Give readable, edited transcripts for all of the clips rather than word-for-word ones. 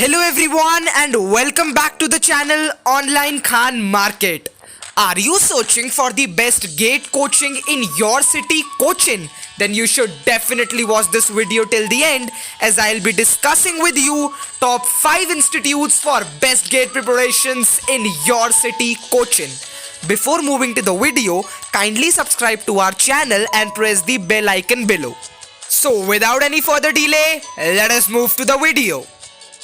Hello everyone and welcome back to the channel Online Khan Market. Are you searching for the best gate coaching in your city, Cochin? Then you should definitely watch this video till the end as I'll be discussing with you top 5 institutes for best gate preparations in your city, Cochin. Before moving to the video, kindly subscribe to our channel and press the bell icon below. So without any further delay, let us move to the video.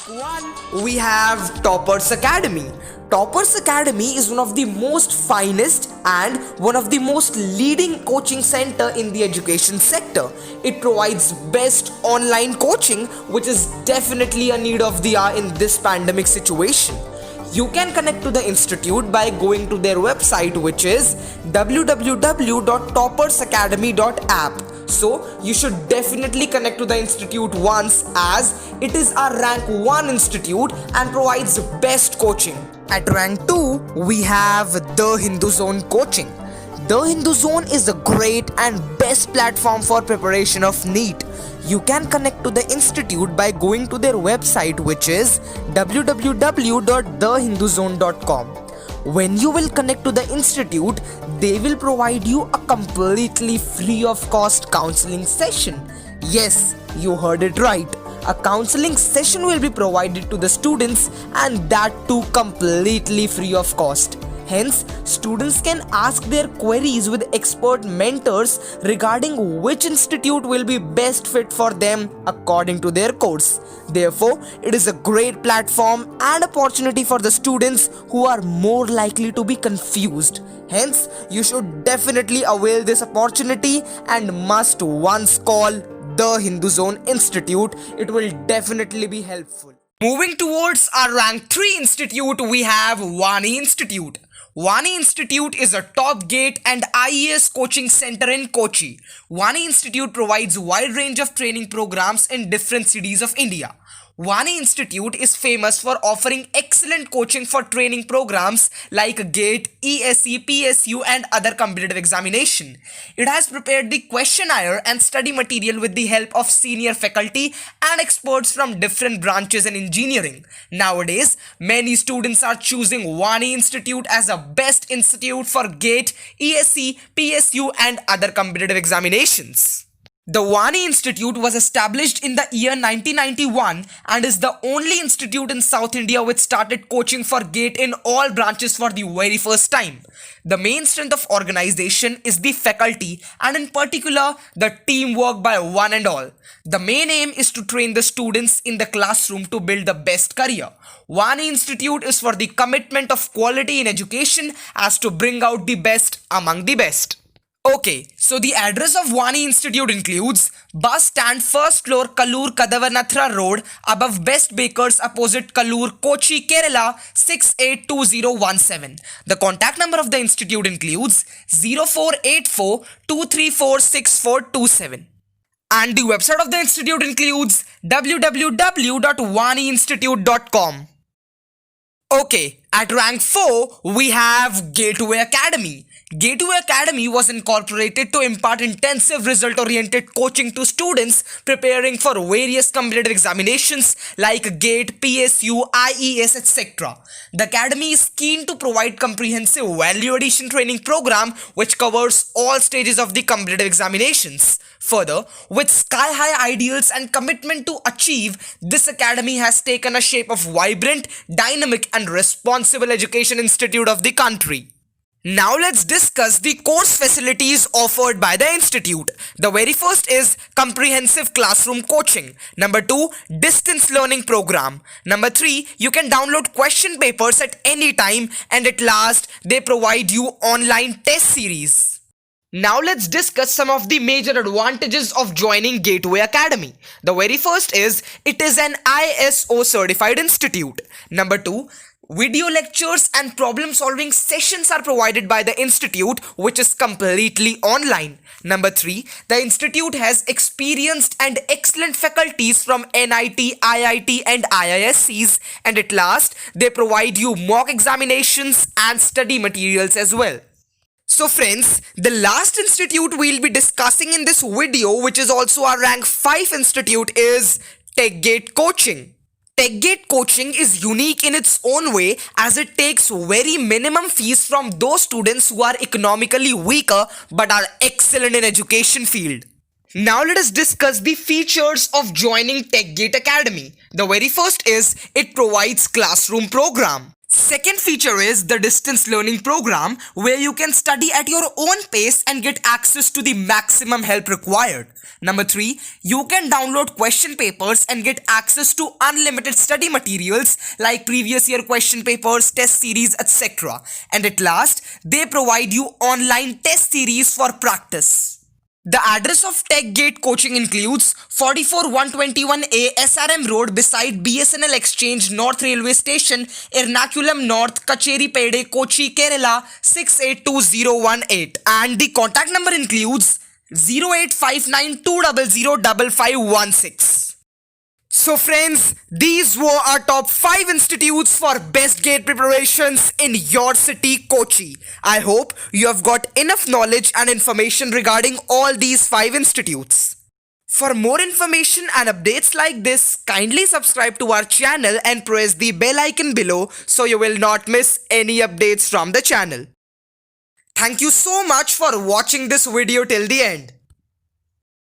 1. We have Toppers Academy. Toppers Academy is one of the most finest and one of the most leading coaching center in the education sector. It provides best online coaching, which is definitely a need of the hour in this pandemic situation. You can connect to the institute by going to their website, which is www.toppersacademy.app. So you should definitely connect to the institute once, as it is a rank 1 institute and provides best coaching. At rank 2, we have The Hindu Zone Coaching. The Hindu Zone is a great and best platform for preparation of NEET. You can connect to the institute by going to their website, which is www.thehinduzone.com. When you will connect to the institute, they will provide you a completely free of cost counseling session. Yes, you heard it right. A counseling session will be provided to the students, and that too completely free of cost. Hence, students can ask their queries with expert mentors regarding which institute will be best fit for them according to their course. Therefore, it is a great platform and opportunity for the students who are more likely to be confused. Hence, you should definitely avail this opportunity and must once call the Hindu Zone Institute. It will definitely be helpful. Moving towards our rank 3 institute, we have Vani Institute. Vani Institute is a top gate and IES coaching center in Kochi. Vani Institute provides a wide range of training programs in different cities of India. Vani Institute is famous for offering excellent coaching for training programs like GATE, ESE, PSU and other competitive examination. It has prepared the questionnaire and study material with the help of senior faculty and experts from different branches in engineering. Nowadays, many students are choosing Vani Institute as a best institute for GATE, ESE, PSU and other competitive examinations. The Vani Institute was established in the year 1991 and is the only institute in South India which started coaching for GATE in all branches for the very first time. The main strength of organization is the faculty and in particular the teamwork by one and all. The main aim is to train the students in the classroom to build the best career. Vani Institute is for the commitment of quality in education as to bring out the best among the best. Okay, so the address of Vani Institute includes bus stand, first floor, Kallur Kadavanathra Road, above Best Bakers, opposite Kallur, Kochi, Kerala 682017. The contact number of the institute includes 0484 234 6427. And the website of the institute includes www.vaniinstitute.com. Okay, at rank 4, we have Gateway Academy. Gateway Academy was incorporated to impart intensive result-oriented coaching to students preparing for various competitive examinations like GATE, PSU, IES, etc. The Academy is keen to provide comprehensive value addition training program which covers all stages of the competitive examinations. Further, with sky-high ideals and commitment to achieve, this academy has taken a shape of vibrant, dynamic and responsible education institute of the country. Now let's discuss the course facilities offered by the institute. The very first is comprehensive classroom coaching. Number 2, distance learning program. Number 3, you can download question papers at any time, and at last, they provide you online test series. Now let's discuss some of the major advantages of joining Gateway Academy. The very first is, it is an ISO certified institute. Number 2, video lectures and problem solving sessions are provided by the institute, which is completely online. Number 3, the institute has experienced and excellent faculties from NIT, IIT and IISCs, and at last, they provide you mock examinations and study materials as well. So friends, the last institute we'll be discussing in this video, which is also our rank 5 institute, is TechGate Coaching. TechGate coaching is unique in its own way as it takes very minimum fees from those students who are economically weaker but are excellent in education field. Now let us discuss the features of joining TechGate Academy. The very first is it provides classroom program. Second feature is the distance learning program where you can study at your own pace and get access to the maximum help required. Number 3, you can download question papers and get access to unlimited study materials like previous year question papers, test series, etc. And at last, they provide you online test series for practice. The address of TechGate coaching includes 44121A SRM Road beside BSNL Exchange North Railway Station, Ernakulam North, Kacheri Kochi, Kerala 682018. And the contact number includes 085920055516. So friends, these were our top 5 institutes for best GATE preparations in your city, Kochi. I hope you have got enough knowledge and information regarding all these 5 institutes. For more information and updates like this, kindly subscribe to our channel and press the bell icon below so you will not miss any updates from the channel. Thank you so much for watching this video till the end.